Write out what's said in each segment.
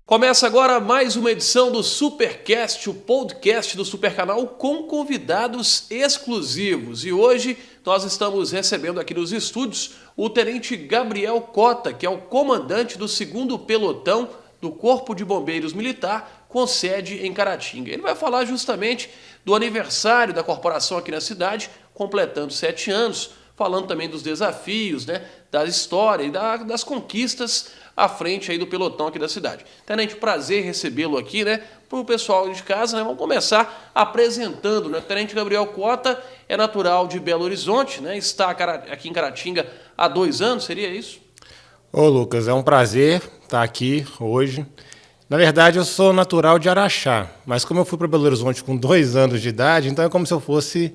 Começa agora mais uma edição do Supercast, o podcast do Supercanal com convidados exclusivos. E hoje nós estamos recebendo aqui nos estúdios o Tenente Gabriel Cota, que é o comandante do 2º Pelotão do Corpo de Bombeiros Militar, com sede em Caratinga. Ele vai falar justamente do aniversário da corporação aqui na cidade, completando 7 anos, falando também dos desafios, da história e das conquistas à frente aí do pelotão aqui da cidade. Tenente, prazer recebê-lo aqui, para o pessoal de casa, vamos começar apresentando, Tenente Gabriel Cota é natural de Belo Horizonte, está aqui em Caratinga há 2 anos, seria isso? Ô Lucas, é um prazer estar aqui hoje. Na verdade, eu sou natural de Araxá, mas como eu fui para Belo Horizonte com 2 anos de idade, então é como se eu fosse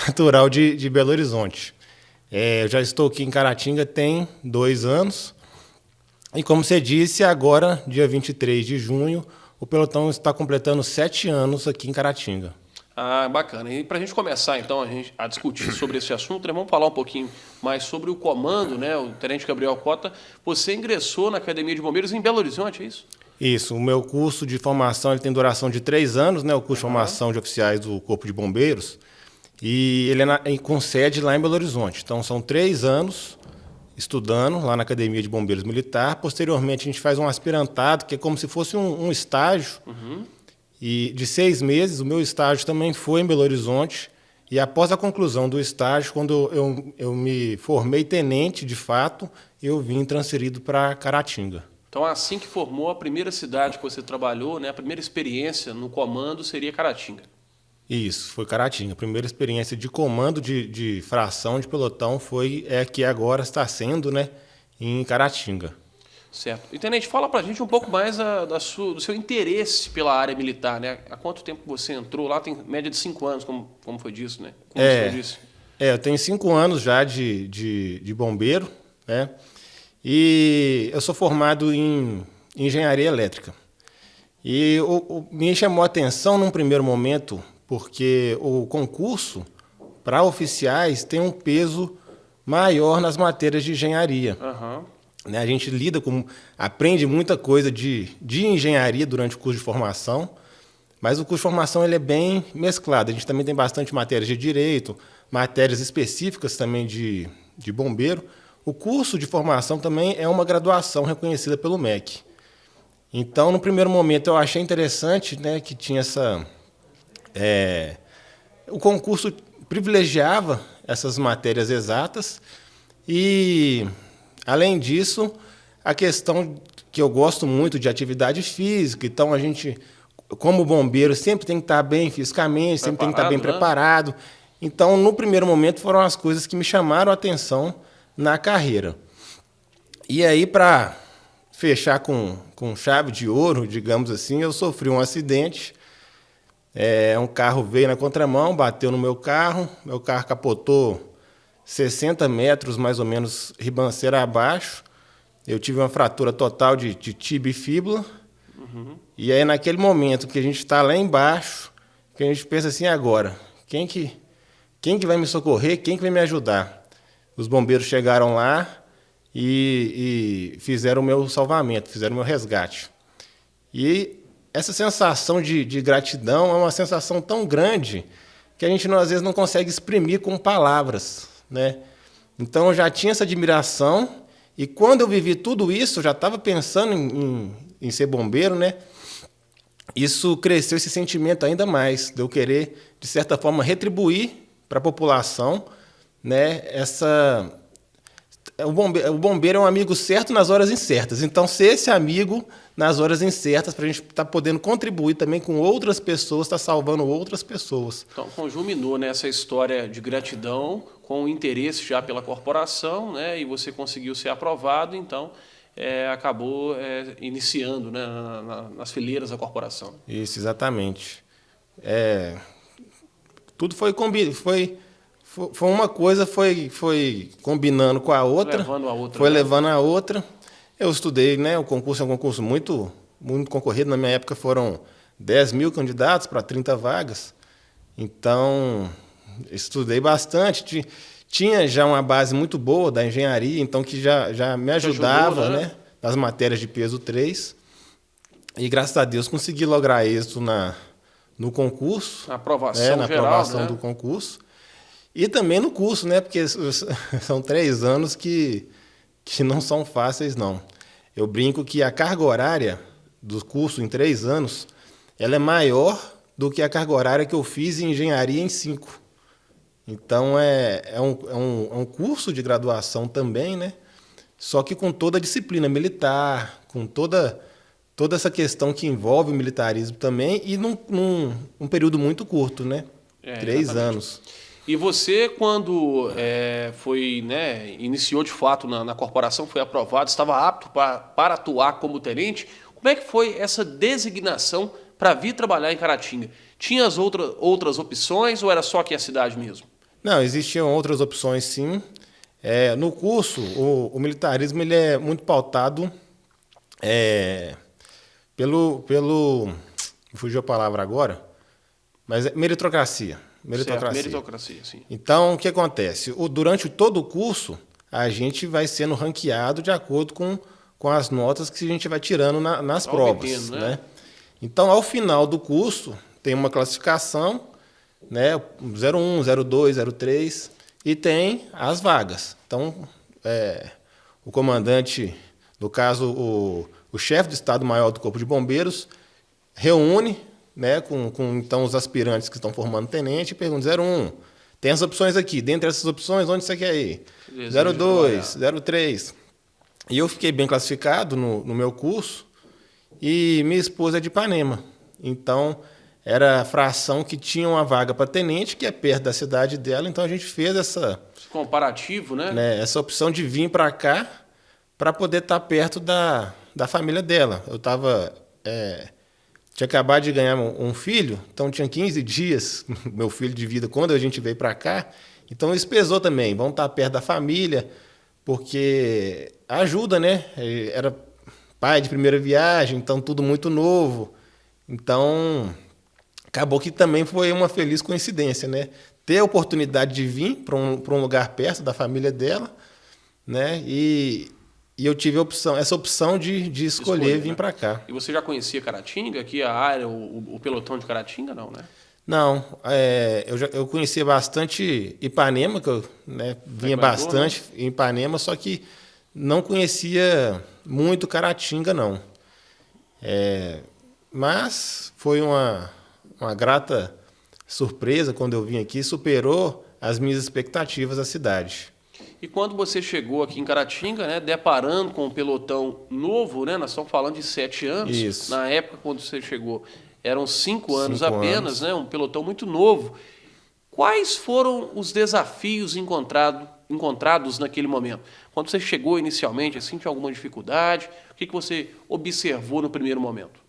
natural de Belo Horizonte. Eu já estou aqui em Caratinga tem 2 anos. E como você disse, agora, dia 23 de junho, o pelotão está completando 7 anos aqui em Caratinga. Ah, bacana. E para a gente começar, então, a discutir sobre esse assunto, vamos falar um pouquinho mais sobre o comando, O Tenente Gabriel Cota, você ingressou na Academia de Bombeiros em Belo Horizonte, é isso? Isso. O meu curso de formação ele tem duração de 3 anos, o curso de formação de oficiais do Corpo de Bombeiros, e ele com sede lá em Belo Horizonte. Então, são 3 anos estudando lá na Academia de Bombeiros Militar. Posteriormente, a gente faz um aspirantado, que é como se fosse um estágio. E de 6 meses, o meu estágio também foi em Belo Horizonte. E após a conclusão do estágio, quando eu me formei tenente, de fato, eu vim transferido para Caratinga. Então, assim que formou, a primeira cidade que você trabalhou, a primeira experiência no comando seria Caratinga. Isso, foi Caratinga. A primeira experiência de comando de fração de pelotão que agora está sendo, em Caratinga. Certo. E, Tenente, fala pra gente um pouco mais do seu interesse pela área militar, Há quanto tempo você entrou lá? Tem média de 5 anos, como foi disso, Como você disse. Eu tenho 5 anos já de bombeiro, E eu sou formado em engenharia elétrica. E me chamou a atenção num primeiro momento, porque o concurso para oficiais tem um peso maior nas matérias de engenharia. A gente aprende muita coisa de engenharia durante o curso de formação, mas o curso de formação ele é bem mesclado. A gente também tem bastante matérias de direito, matérias específicas também de bombeiro. O curso de formação também é uma graduação reconhecida pelo MEC. Então, no primeiro momento, eu achei interessante que tinha o concurso privilegiava essas matérias exatas e, além disso, a questão que eu gosto muito de atividade física. Então, a gente, como bombeiro, sempre tem que estar bem fisicamente, sempre tem que estar bem preparado. Então, no primeiro momento, foram as coisas que me chamaram a atenção na carreira. E aí, para fechar com chave de ouro, digamos assim, eu sofri um acidente. Um carro veio na contramão, bateu no meu carro capotou 60 metros, mais ou menos, ribanceira abaixo. Eu tive uma fratura total de tíbia e fíbula. E aí, naquele momento que a gente está lá embaixo, que a gente pensa assim, agora, quem que vai me socorrer, quem que vai me ajudar? Os bombeiros chegaram lá e fizeram o meu salvamento, fizeram o meu resgate. E essa sensação de gratidão é uma sensação tão grande que a gente, às vezes, não consegue exprimir com palavras, Então, eu já tinha essa admiração e, quando eu vivi tudo isso, eu já estava pensando em ser bombeiro, Isso cresceu esse sentimento ainda mais, de eu querer, de certa forma, retribuir para a população, O bombeiro é um amigo certo nas horas incertas. Então, ser esse amigo nas horas incertas, para a gente estar podendo contribuir também com outras pessoas, estar salvando outras pessoas. Então, conjuminou essa história de gratidão com o interesse já pela corporação, e você conseguiu ser aprovado, então acabou iniciando nas fileiras da corporação. Isso, exatamente. Tudo foi combinado. Foi uma coisa, foi combinando com a outra. Levando a outra. Foi levando a outra. Eu estudei, O concurso é um concurso muito, muito concorrido. Na minha época foram 10 mil candidatos para 30 vagas. Então, estudei bastante. Tinha já uma base muito boa da engenharia, então que já me ajudava, nas matérias de peso 3. E graças a Deus consegui lograr êxito no concurso, A aprovação na geral, aprovação né? do concurso. E também no curso, né? Porque são 3 anos que não são fáceis, não. Eu brinco que a carga horária do curso em 3 anos, ela é maior do que a carga horária que eu fiz em engenharia em 5. Então, é um curso de graduação também, né? Só que com toda a disciplina militar, com toda essa questão que envolve o militarismo também, e num período muito curto, né? 3 Exatamente. anos. E você, quando foi, né, iniciou de fato na corporação, foi aprovado, estava apto para atuar como tenente, como é que foi essa designação para vir trabalhar em Caratinga? Tinha as outras opções ou era só aqui a cidade mesmo? Não, existiam outras opções, sim. No curso, o militarismo ele é muito pautado pelo. Fugiu a palavra agora, mas é meritocracia. Certo, meritocracia, sim. Então, o que acontece? Durante todo o curso, a gente vai sendo ranqueado de acordo com as notas que a gente vai tirando nas provas. Obtendo, né? Então, ao final do curso, tem uma classificação, né? 01, 02, 03, e tem as vagas. Então, o comandante, no caso, o chefe do Estado-Maior do Corpo de Bombeiros, reúne, né, com então os aspirantes que estão formando tenente e pergunta: 01, tem as opções aqui, dentre essas opções, onde você quer ir? 02, 03. E eu fiquei bem classificado no meu curso, e minha esposa é de Ipanema. Então, era a fração que tinha uma vaga para tenente, que é perto da cidade dela, então a gente fez esse comparativo, né? Essa opção de vir para cá para poder estar perto da família dela. Eu tinha acabado de ganhar um filho, então tinha 15 dias, meu filho de vida, quando a gente veio para cá. Então isso pesou também, vamos estar perto da família, porque ajuda, né? Era pai de primeira viagem, então tudo muito novo. Então, acabou que também foi uma feliz coincidência, né? Ter a oportunidade de vir para um lugar perto da família dela, né? E eu tive essa opção de escolher vir, né, para cá. E você já conhecia Caratinga, aqui a área, o pelotão de Caratinga, não, né? Não, eu conhecia bastante Ipanema, que eu, né, vinha bastante em Ipanema, só que não conhecia muito Caratinga, não. Mas foi uma grata surpresa quando eu vim aqui, superou as minhas expectativas da cidade. E quando você chegou aqui em Caratinga, né, deparando com um pelotão novo, né, nós estamos falando de 7 anos. Isso. Na época, quando você chegou, eram 5 anos apenas, né, um pelotão muito novo. Quais foram os desafios encontrados naquele momento? Quando você chegou inicialmente, assim, tinha alguma dificuldade? O que você observou no primeiro momento?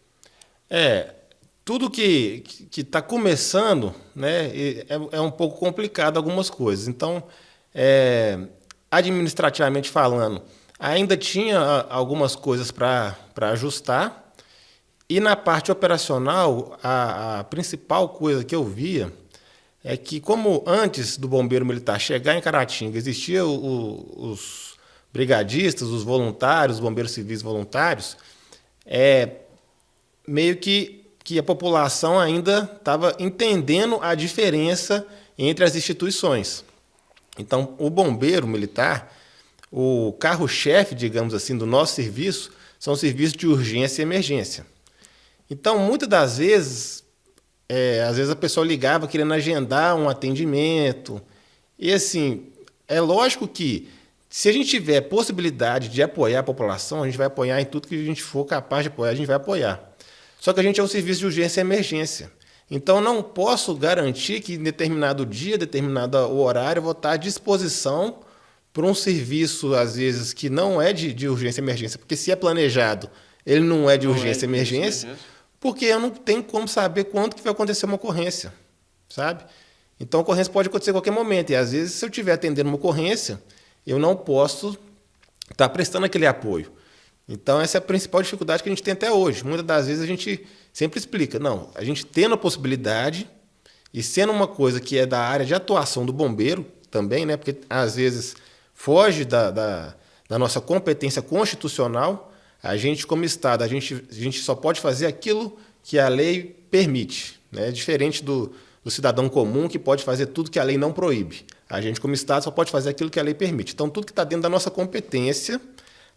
Tudo que está começando, né, é um pouco complicado algumas coisas. Então, administrativamente falando, ainda tinha algumas coisas para ajustar. E na parte operacional, a principal coisa que eu via é que, como antes do bombeiro militar chegar em Caratinga, existiam os brigadistas, os voluntários, os bombeiros civis voluntários, meio que a população ainda estava entendendo a diferença entre as instituições. Então, o bombeiro militar, o carro-chefe, digamos assim, do nosso serviço, são os serviços de urgência e emergência. Então, muitas das vezes, às vezes a pessoa ligava querendo agendar um atendimento. E, assim, é lógico que, se a gente tiver possibilidade de apoiar a população, a gente vai apoiar em tudo que a gente for capaz de apoiar, a gente vai apoiar. Só que a gente é um serviço de urgência e emergência. Então, não posso garantir que em determinado dia, determinado horário, eu vou estar à disposição para um serviço, às vezes, que não é de urgência e emergência. Porque se é planejado, ele não é de urgência e emergência, porque eu não tenho como saber quando que vai acontecer uma ocorrência, sabe? Então, a ocorrência pode acontecer a qualquer momento. E, às vezes, se eu estiver atendendo uma ocorrência, eu não posso estar prestando aquele apoio. Então, essa é a principal dificuldade que a gente tem até hoje. Muitas das vezes a gente sempre explica, não, a gente tendo a possibilidade e sendo uma coisa que é da área de atuação do bombeiro também, né, porque às vezes foge da nossa competência constitucional, A gente, como Estado, a gente só pode fazer aquilo que a lei permite, né? Diferente do cidadão comum, que pode fazer tudo que a lei não proíbe. A gente, como Estado, só pode fazer aquilo que a lei permite. Então, tudo que está dentro da nossa competência,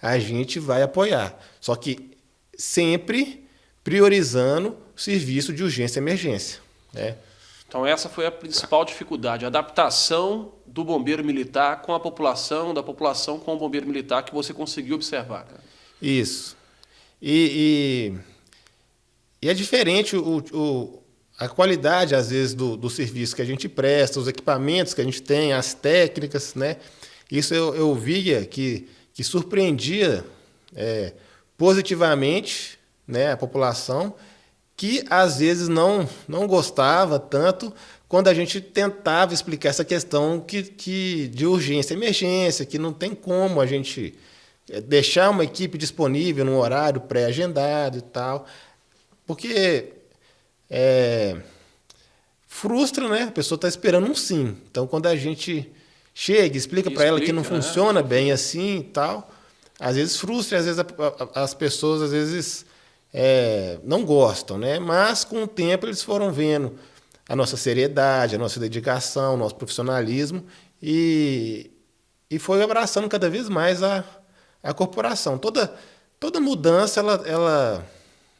a gente vai apoiar. Só que sempre priorizando o serviço de urgência e emergência, né? Então essa foi a principal dificuldade, a adaptação do bombeiro militar com a população, da população com o bombeiro militar, que você conseguiu observar, né? Isso. E é diferente a qualidade, às vezes, do serviço que a gente presta, os equipamentos que a gente tem, as técnicas, né? Isso eu via que surpreendia positivamente, né, a população, que às vezes não gostava tanto quando a gente tentava explicar essa questão de urgência e emergência, que não tem como a gente deixar uma equipe disponível num horário pré-agendado e tal, porque frustra, né? A pessoa está esperando um sim. Então, quando a gente chega e explica para ela que não funciona bem assim e tal, às vezes frustra, às vezes as pessoas às vezes não gostam, né? Mas com o tempo eles foram vendo a nossa seriedade, a nossa dedicação, o nosso profissionalismo e foi abraçando cada vez mais a corporação. Toda mudança ela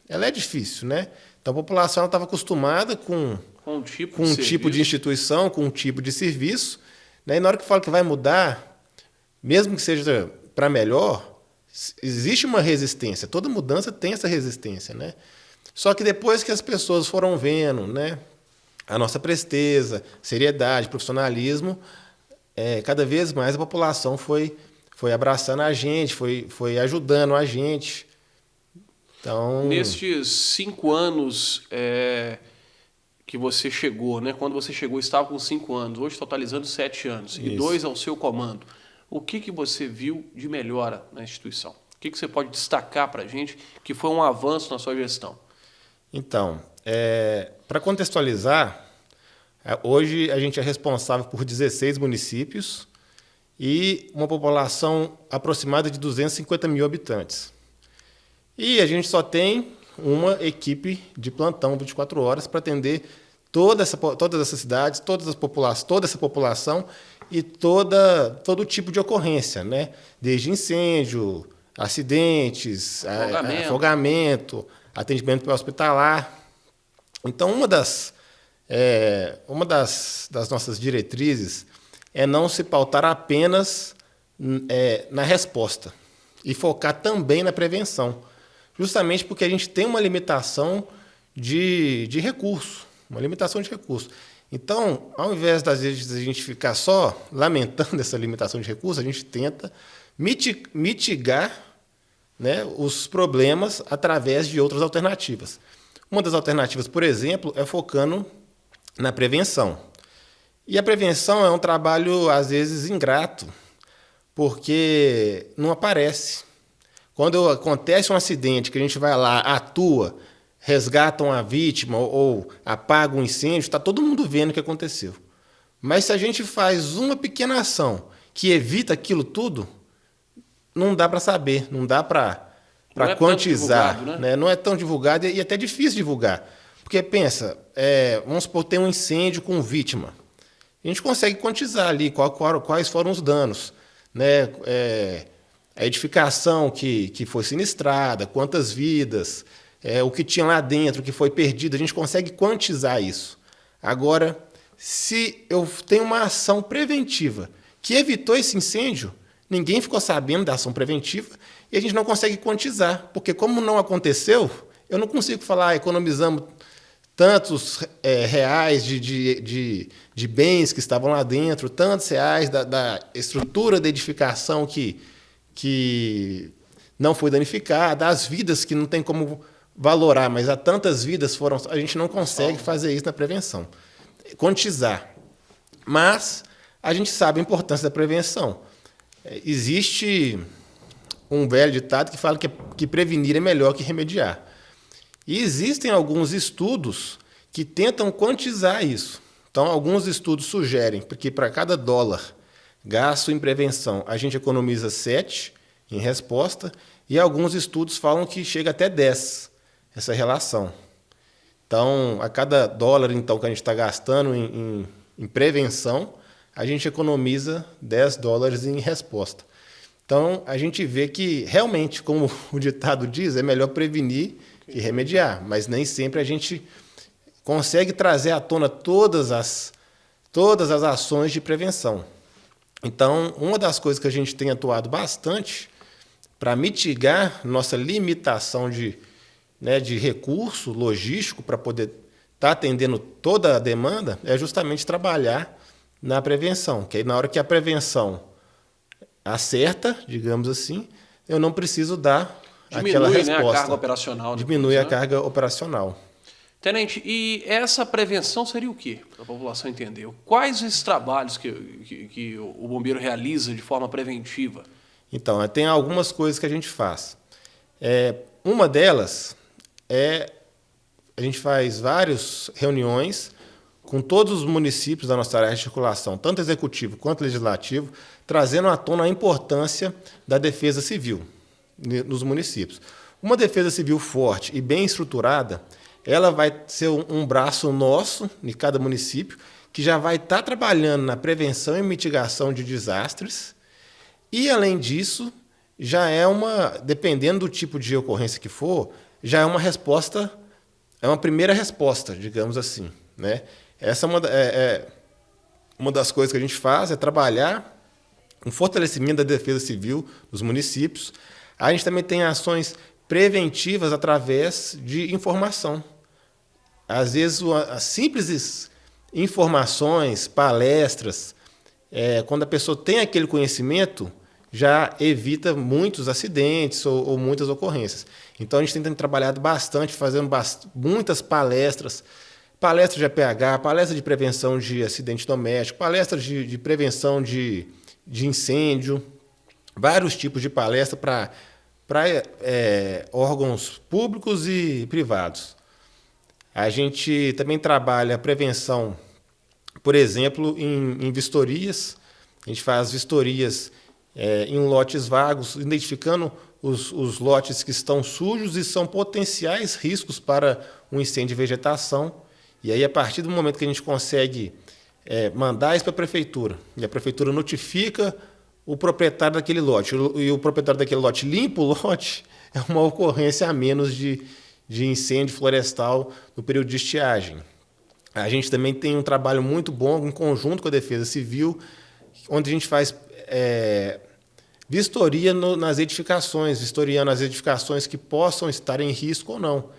é difícil, né? Então a população estava acostumada com um tipo de instituição, com um tipo de serviço, né? E na hora que fala que vai mudar, mesmo que seja para melhor, existe uma resistência. Toda mudança tem essa resistência, né? Só que depois que as pessoas foram vendo, né, a nossa presteza, seriedade, profissionalismo, cada vez mais a população foi abraçando a gente, foi ajudando a gente. Então, nestes 5 anos que você chegou, né? Quando você chegou, estava com 5 anos, hoje totalizando 7 anos, isso. E 2 ao seu comando. O que você viu de melhora na instituição? O que você pode destacar para a gente que foi um avanço na sua gestão? Então, para contextualizar, hoje a gente é responsável por 16 municípios e uma população aproximada de 250 mil habitantes. E a gente só tem uma equipe de plantão 24 horas para atender todas essas cidades, toda essa população e todo tipo de ocorrência, né? Desde incêndio, acidentes, afogamento, atendimento pré-hospitalar. Então, uma das nossas diretrizes é não se pautar apenas na resposta e focar também na prevenção, justamente porque a gente tem uma limitação de recurso, Então, ao invés das vezes a gente ficar só lamentando essa limitação de recursos, a gente tenta mitigar, né, os problemas através de outras alternativas. Uma das alternativas, por exemplo, é focando na prevenção. E a prevenção é um trabalho, às vezes, ingrato, porque não aparece. Quando acontece um acidente, que a gente vai lá, atua, resgata uma vítima ou apaga um incêndio, está todo mundo vendo o que aconteceu. Mas se a gente faz uma pequena ação que evita aquilo tudo, não dá para saber, não dá para quantizar. Né? Não é tão divulgado e até difícil divulgar. Porque pensa, vamos supor, tem um incêndio com vítima. A gente consegue quantizar ali quais foram os danos, né? A edificação que foi sinistrada, quantas vidas, o que tinha lá dentro que foi perdido, a gente consegue quantizar isso. Agora, se eu tenho uma ação preventiva que evitou esse incêndio, ninguém ficou sabendo da ação preventiva e a gente não consegue quantizar, porque como não aconteceu, eu não consigo falar, economizamos tantos reais de bens que estavam lá dentro, tantos reais da estrutura da edificação que não foi danificada, as vidas que não tem como valorar, mas há tantas vidas foram... A gente não consegue fazer isso na prevenção, quantizar. Mas a gente sabe a importância da prevenção. Existe um velho ditado que fala que prevenir é melhor que remediar. E existem alguns estudos que tentam quantizar isso. Então, alguns estudos sugerem que para cada dólar gasto em prevenção, a gente economiza 7 em resposta, e alguns estudos falam que chega até 10 essa relação. Então, a cada dólar então, que a gente está gastando em prevenção, a gente economiza 10 dólares em resposta. Então, a gente vê que, realmente, como o ditado diz, é melhor prevenir que remediar, mas nem sempre a gente consegue trazer à tona todas as ações de prevenção. Então, uma das coisas que a gente tem atuado bastante para mitigar nossa limitação de recurso logístico para poder estar atendendo toda a demanda é justamente trabalhar na prevenção, que aí na hora que a prevenção acerta, digamos assim, eu não preciso dar aquela resposta. Diminui, né, a carga operacional. Diminui a carga operacional. Tenente, e essa prevenção seria o quê? Para a população entender. Quais esses trabalhos que o bombeiro realiza de forma preventiva? Então, tem algumas coisas que a gente faz. Uma delas a gente faz várias reuniões com todos os municípios da nossa área de circulação, tanto executivo quanto legislativo, trazendo à tona a importância da defesa civil nos municípios. Uma defesa civil forte e bem estruturada, ela vai ser um braço nosso, em cada município, que já vai estar trabalhando na prevenção e mitigação de desastres. E, além disso, já dependendo do tipo de ocorrência que for, já é uma resposta, é uma primeira resposta, digamos assim, né? Essa é uma das coisas que a gente faz, é trabalhar com fortalecimento da defesa civil dos municípios. A gente também tem ações preventivas através de informação. Às vezes, as simples informações, palestras, quando a pessoa tem aquele conhecimento, já evita muitos acidentes ou muitas ocorrências. Então, a gente tem trabalhado bastante, fazendo muitas palestras de APH, palestra de prevenção de acidente doméstico, palestras de prevenção de incêndio, vários tipos de palestra para órgãos públicos e privados. A gente também trabalha a prevenção, por exemplo, em vistorias. A gente faz vistorias em lotes vagos, identificando os lotes que estão sujos e são potenciais riscos para um incêndio de vegetação. E aí, a partir do momento que a gente consegue mandar isso para a prefeitura, e a prefeitura notifica o proprietário daquele lote, e o proprietário daquele lote limpa o lote, é uma ocorrência a menos de incêndio florestal no período de estiagem. A gente também tem um trabalho muito bom em conjunto com a Defesa Civil, onde a gente faz vistoria nas edificações, vistoriando as edificações que possam estar em risco ou não.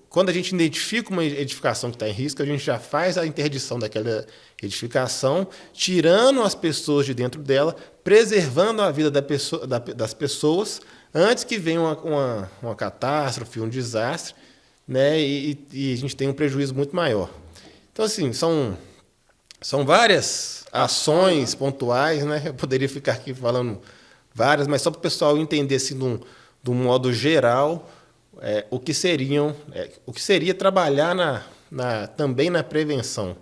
Quando a gente identifica uma edificação que está em risco, a gente já faz a interdição daquela edificação, tirando as pessoas de dentro dela, preservando a vida das pessoas, antes que venha uma catástrofe, um desastre, né, e a gente tem um prejuízo muito maior. Então, assim, são várias ações pontuais, né? Eu poderia ficar aqui falando várias, mas só para o pessoal entender assim, de um modo geral, o que seria trabalhar também na prevenção.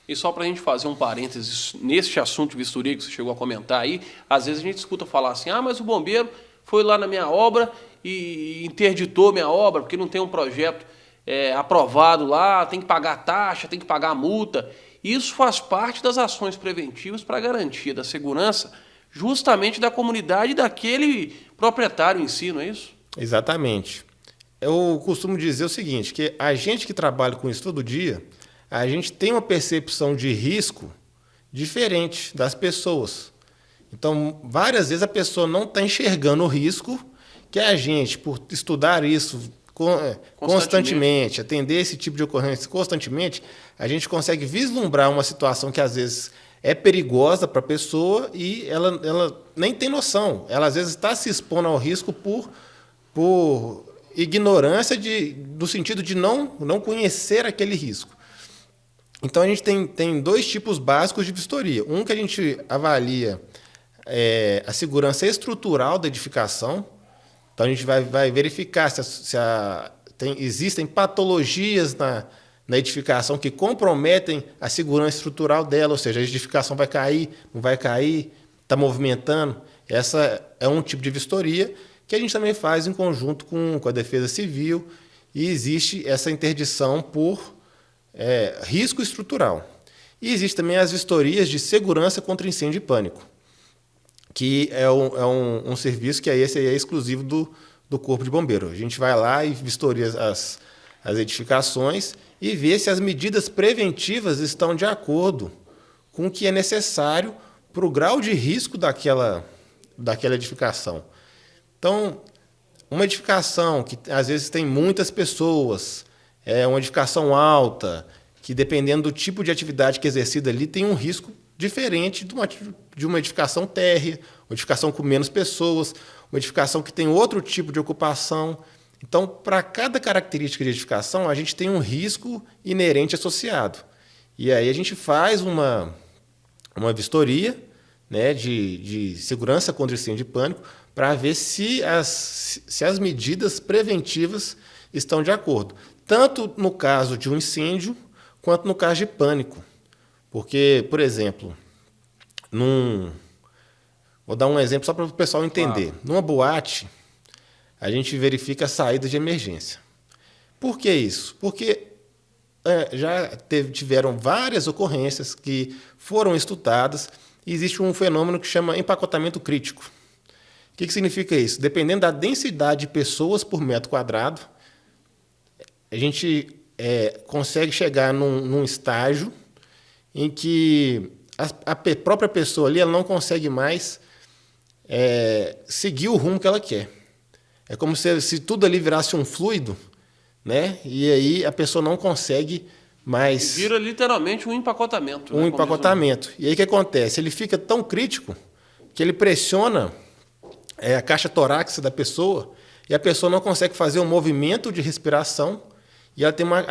E só para a gente fazer um parênteses neste assunto de vistoria que você chegou a comentar aí, às vezes a gente escuta falar assim, mas o bombeiro foi lá na minha obra e interditou minha obra, porque não tem um projeto aprovado lá, tem que pagar taxa, tem que pagar multa. Isso faz parte das ações preventivas para a garantia da segurança justamente da comunidade e daquele proprietário em si, não é isso? Exatamente. Eu costumo dizer o seguinte, que a gente que trabalha com isso todo dia, a gente tem uma percepção de risco diferente das pessoas. Então, várias vezes a pessoa não está enxergando o risco que a gente, por estudar isso constantemente, atender esse tipo de ocorrência constantemente, a gente consegue vislumbrar uma situação que às vezes é perigosa para a pessoa e ela nem tem noção. Ela às vezes está se expondo ao risco por ignorância no sentido de não conhecer aquele risco. Então, a gente tem dois tipos básicos de vistoria. Um que a gente avalia a segurança estrutural da edificação. Então, a gente vai verificar se existem patologias na edificação que comprometem a segurança estrutural dela, ou seja, a edificação vai cair, não vai cair, está movimentando. Essa é um tipo de vistoria que a gente também faz em conjunto com a Defesa Civil, e existe essa interdição por risco estrutural. E existe também as vistorias de segurança contra incêndio e pânico, que é um serviço que esse aí é exclusivo do Corpo de Bombeiro. A gente vai lá e vistoria as edificações e vê se as medidas preventivas estão de acordo com o que é necessário para o grau de risco daquela edificação. Então, uma edificação que às vezes tem muitas pessoas, uma edificação alta, que dependendo do tipo de atividade que é exercida ali, tem um risco diferente de uma edificação térrea, uma edificação com menos pessoas, uma edificação que tem outro tipo de ocupação. Então, para cada característica de edificação, a gente tem um risco inerente associado. E aí a gente faz uma vistoria, né, de segurança contra incêndio e pânico para ver se as medidas preventivas estão de acordo, tanto no caso de um incêndio quanto no caso de pânico. Porque, por exemplo, vou dar um exemplo só para o pessoal entender. Claro. Numa boate, a gente verifica a saída de emergência. Por que isso? Porque tiveram várias ocorrências que foram estudadas e existe um fenômeno que chama empacotamento crítico. O que significa isso? Dependendo da densidade de pessoas por metro quadrado, a gente consegue chegar num estágio em que a própria pessoa ali ela não consegue mais seguir o rumo que ela quer. É como se tudo ali virasse um fluido, né? E aí a pessoa não consegue mais... Vira literalmente um empacotamento. Um empacotamento. E aí o que acontece? Ele fica tão crítico que ele pressiona a caixa torácica da pessoa e a pessoa não consegue fazer um movimento de respiração e ela tem uma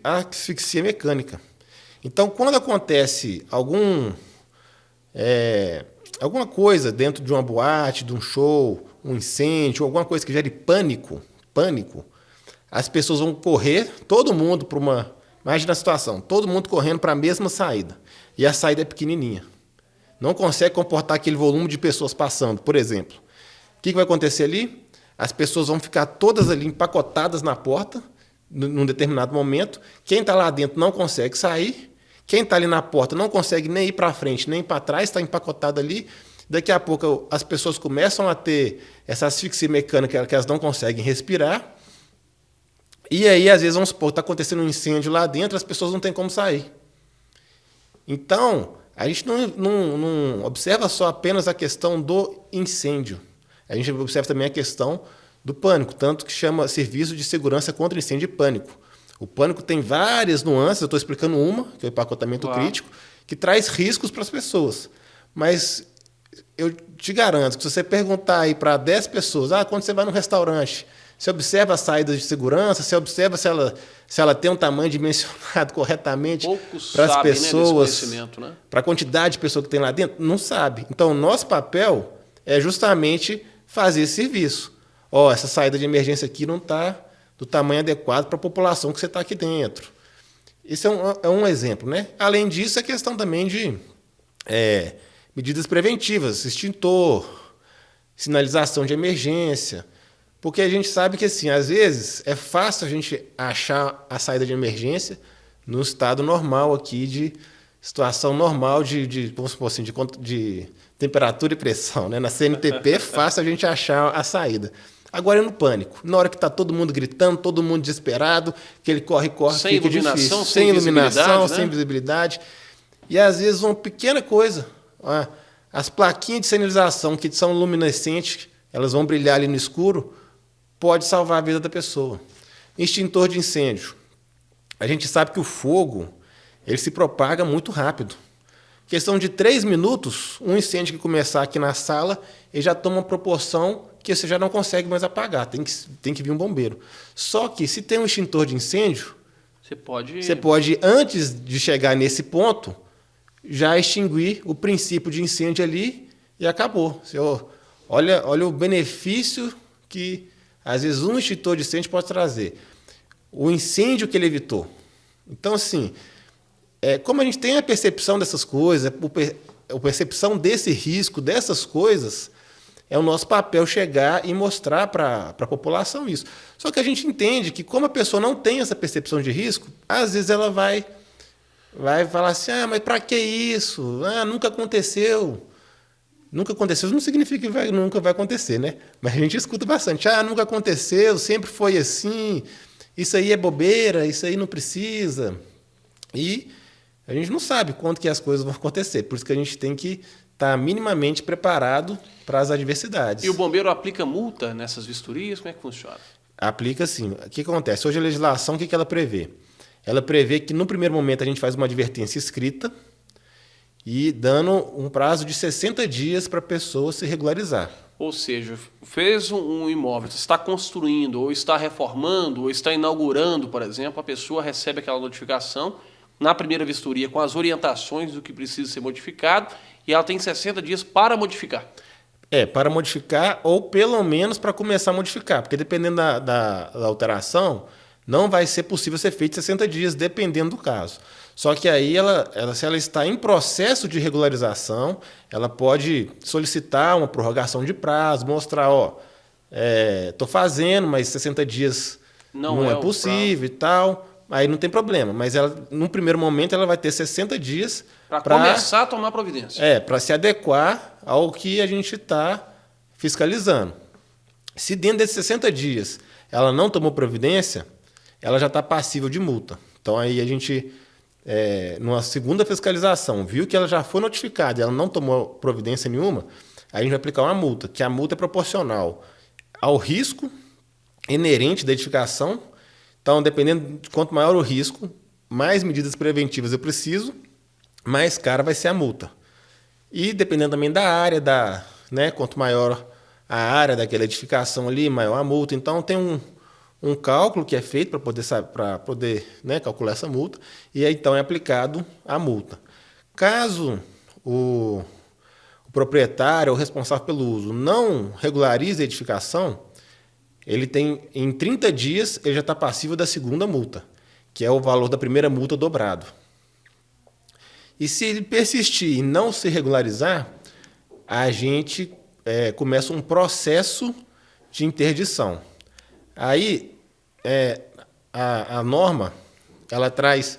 asfixia mecânica. Então, quando acontece alguma coisa dentro de uma boate, de um show, um incêndio, alguma coisa que gere pânico, as pessoas vão correr, todo mundo para uma... Imagina a situação, todo mundo correndo para a mesma saída. E a saída é pequenininha. Não consegue comportar aquele volume de pessoas passando, por exemplo. O que vai acontecer ali? As pessoas vão ficar todas ali empacotadas na porta, num determinado momento. Quem está lá dentro não consegue sair. Quem está ali na porta não consegue nem ir para frente, nem para trás, está empacotado ali. Daqui a pouco as pessoas começam a ter essa asfixia mecânica que elas não conseguem respirar. E aí, às vezes, vamos supor, está acontecendo um incêndio lá dentro, as pessoas não têm como sair. Então, a gente não observa só apenas a questão do incêndio. A gente observa também a questão do pânico, tanto que chama Serviço de Segurança contra Incêndio e Pânico. O pânico tem várias nuances, eu estou explicando uma, que é o empacotamento crítico, que traz riscos para as pessoas. Mas eu te garanto que se você perguntar aí para 10 pessoas, quando você vai no restaurante, você observa as saídas de segurança, você observa se ela tem um tamanho dimensionado corretamente para as pessoas, né, para a quantidade de pessoas que tem lá dentro? Não sabe. Então, o nosso papel é justamente fazer esse serviço. Essa saída de emergência aqui não está do tamanho adequado para a população que você está aqui dentro. Isso é um exemplo, né? Além disso, é questão também de medidas preventivas, extintor, sinalização de emergência, porque a gente sabe que, assim, às vezes, é fácil a gente achar a saída de emergência no estado normal aqui, de situação normal vamos supor assim, de temperatura e pressão, né? Na CNTP é fácil a gente achar a saída. Agora é no pânico. Na hora que está todo mundo gritando, todo mundo desesperado, que ele corre, sem fica iluminação, difícil. Sem iluminação, né? Sem visibilidade. E, às vezes, uma pequena coisa. As plaquinhas de sinalização que são luminescentes, elas vão brilhar ali no escuro, pode salvar a vida da pessoa. Extintor de incêndio. A gente sabe que o fogo ele se propaga muito rápido. Questão de 3 minutos, um incêndio que começar aqui na sala, ele já toma uma proporção que você já não consegue mais apagar, tem que vir um bombeiro. Só que, se tem um extintor de incêndio, você pode, antes de chegar nesse ponto, já extinguir o princípio de incêndio ali e acabou. Olha o benefício que, às vezes, um extintor de incêndio pode trazer. O incêndio que ele evitou. Então, assim, como a gente tem a percepção dessas coisas, a percepção desse risco, dessas coisas, é o nosso papel chegar e mostrar para a população isso. Só que a gente entende que como a pessoa não tem essa percepção de risco, às vezes ela vai falar assim, mas para que isso? Nunca aconteceu. Nunca aconteceu não significa que nunca vai acontecer, né? Mas a gente escuta bastante, nunca aconteceu, sempre foi assim, isso aí é bobeira, isso aí não precisa. E a gente não sabe quando que as coisas vão acontecer, por isso que a gente tem que estar minimamente preparado para as adversidades. E o bombeiro aplica multa nessas vistorias? Como é que funciona? Aplica sim. O que acontece? Hoje a legislação, o que ela prevê? Ela prevê que no primeiro momento a gente faz uma advertência escrita e dando um prazo de 60 dias para a pessoa se regularizar. Ou seja, fez um imóvel, está construindo, ou está reformando, ou está inaugurando, por exemplo, a pessoa recebe aquela notificação na primeira vistoria com as orientações do que precisa ser modificado e ela tem 60 dias para modificar. Para modificar ou pelo menos para começar a modificar, porque dependendo da alteração, não vai ser possível ser feito 60 dias, dependendo do caso. Só que aí, se ela está em processo de regularização, ela pode solicitar uma prorrogação de prazo, mostrar, estou fazendo, mas 60 dias não é possível e tal. Aí não tem problema, mas ela, no primeiro momento ela vai ter 60 dias para começar a tomar providência. Para se adequar ao que a gente está fiscalizando. Se dentro desses 60 dias ela não tomou providência, ela já está passível de multa. Então aí a gente, numa segunda fiscalização, viu que ela já foi notificada e ela não tomou providência nenhuma, aí a gente vai aplicar uma multa, que a multa é proporcional ao risco inerente da edificação. Então, dependendo de quanto maior o risco, mais medidas preventivas eu preciso, mais cara vai ser a multa. E dependendo também da área, quanto maior a área daquela edificação ali, maior a multa. Então, tem um cálculo que é feito para poder calcular essa multa, e aí então é aplicado a multa. Caso o proprietário ou responsável pelo uso não regularize a edificação, ele tem, em 30 dias, ele já está passível da segunda multa, que é o valor da primeira multa dobrado. E se ele persistir e não se regularizar, a gente começa um processo de interdição. Aí, a norma, ela traz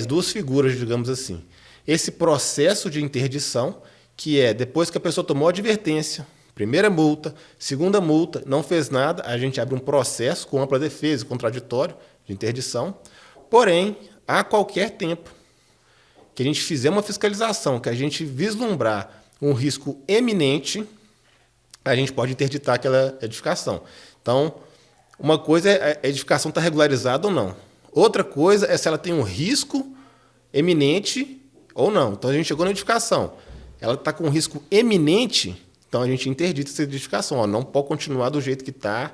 duas figuras, digamos assim. Esse processo de interdição, que é depois que a pessoa tomou a advertência, primeira multa, segunda multa, não fez nada, a gente abre um processo com ampla defesa e contraditório de interdição. Porém, a qualquer tempo que a gente fizer uma fiscalização, que a gente vislumbrar um risco eminente, a gente pode interditar aquela edificação. Então, uma coisa é a edificação estar regularizada ou não. Outra coisa é se ela tem um risco eminente ou não. Então, a gente chegou na edificação, ela está com um risco eminente, então a gente interdita essa edificação. Não pode continuar do jeito que está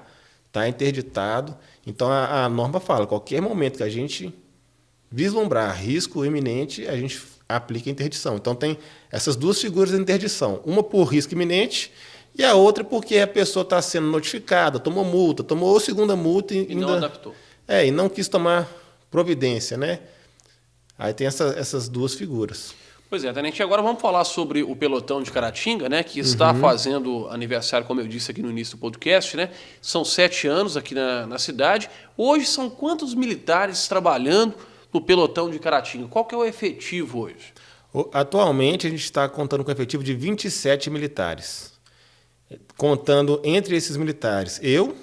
interditado. Então, a norma fala, qualquer momento que a gente vislumbrar risco eminente, a gente aplica a interdição. Então, tem essas duas figuras de interdição. Uma por risco iminente e a outra porque a pessoa está sendo notificada, tomou multa, tomou a segunda multa e não adaptou. E não quis tomar providência, né? Aí tem essas duas figuras. Pois é, Tenente, agora vamos falar sobre o pelotão de Caratinga, né, que está fazendo aniversário, como eu disse aqui no início do podcast, né? São 7 anos aqui na cidade. Hoje são quantos militares trabalhando no pelotão de Caratinga? Qual que é o efetivo hoje? Atualmente a gente está contando com um efetivo de 27 militares. Contando entre esses militares, eu,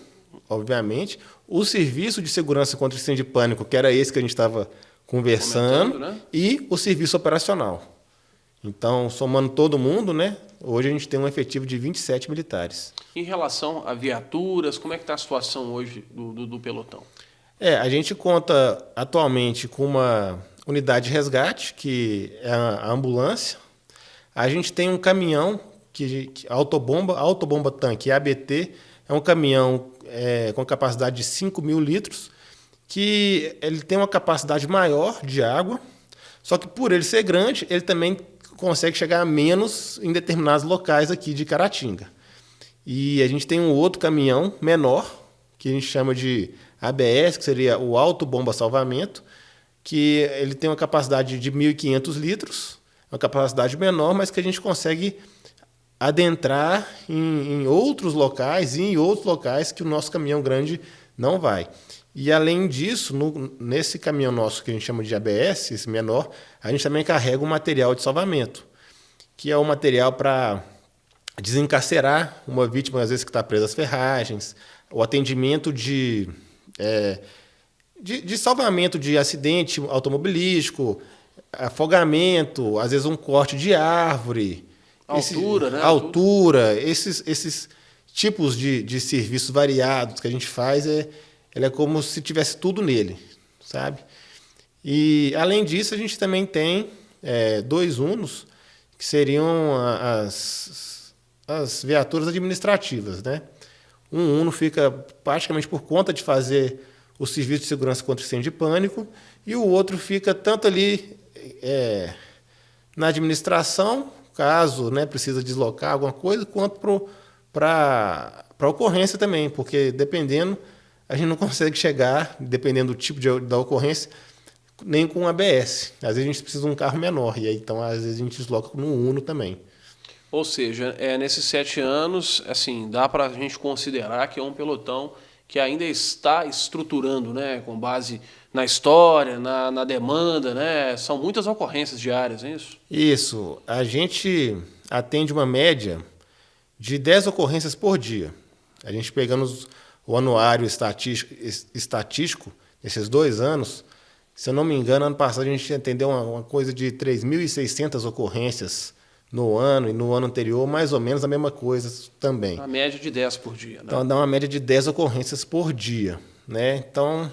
obviamente, o Serviço de Segurança contra Incêndio e Pânico, que era esse que a gente estava conversando, né? E o Serviço Operacional. Então, somando todo mundo, né? Hoje a gente tem um efetivo de 27 militares. Em relação a viaturas, como é que está a situação hoje do pelotão? A gente conta atualmente com uma unidade de resgate, que é a ambulância. A gente tem um caminhão, autobomba tanque, ABT, é um caminhão com capacidade de 5.000 litros, que ele tem uma capacidade maior de água, só que por ele ser grande, ele também consegue chegar a menos em determinados locais aqui de Caratinga. E a gente tem um outro caminhão menor, que a gente chama de ABS, que seria o autobomba salvamento, que ele tem uma capacidade de 1.500 litros, uma capacidade menor, mas que a gente consegue adentrar em outros locais e em outros locais que o nosso caminhão grande não vai. E, além disso, nesse caminhão nosso que a gente chama de ABS, esse menor, a gente também carrega um material de salvamento, que é um material para desencarcerar uma vítima, às vezes, que está presa às ferragens, o atendimento de salvamento de acidente automobilístico, afogamento, às vezes um corte de árvore. Altura, né? Altura, esses tipos de serviços variados que a gente faz, ele é como se tivesse tudo nele, sabe? E, além disso, a gente também tem 2 Unos, que seriam as viaturas administrativas, né? Um Uno fica praticamente por conta de fazer o serviço de segurança contra incêndio de pânico, e o outro fica tanto ali na administração, caso, né, precisa deslocar alguma coisa, quanto para ocorrência também, porque dependendo, a gente não consegue chegar, dependendo do tipo da ocorrência, nem com ABS. Às vezes a gente precisa de um carro menor, e aí então às vezes a gente desloca no Uno também. Ou seja, nesses 7 anos, assim, dá para a gente considerar que é um pelotão que ainda está estruturando, né, com base na história, na demanda, né? São muitas ocorrências diárias, não é isso? Isso. A gente atende uma média de 10 ocorrências por dia. A gente pegando o anuário estatístico nesses 2 anos, se eu não me engano, ano passado a gente atendeu uma coisa de 3.600 ocorrências no ano, e no ano anterior mais ou menos a mesma coisa também. A média de 10 por dia, né? Então dá uma média de 10 ocorrências por dia, né? Então,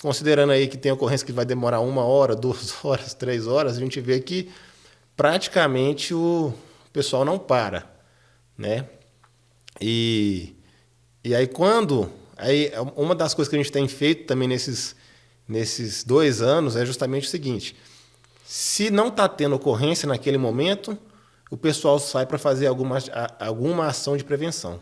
considerando aí que tem ocorrência que vai demorar 1 hora, 2 horas, 3 horas, a gente vê que praticamente o pessoal não para, né? E aí uma das coisas que a gente tem feito também nesses 2 anos é justamente o seguinte: se não está tendo ocorrência naquele momento, o pessoal sai para fazer alguma ação de prevenção.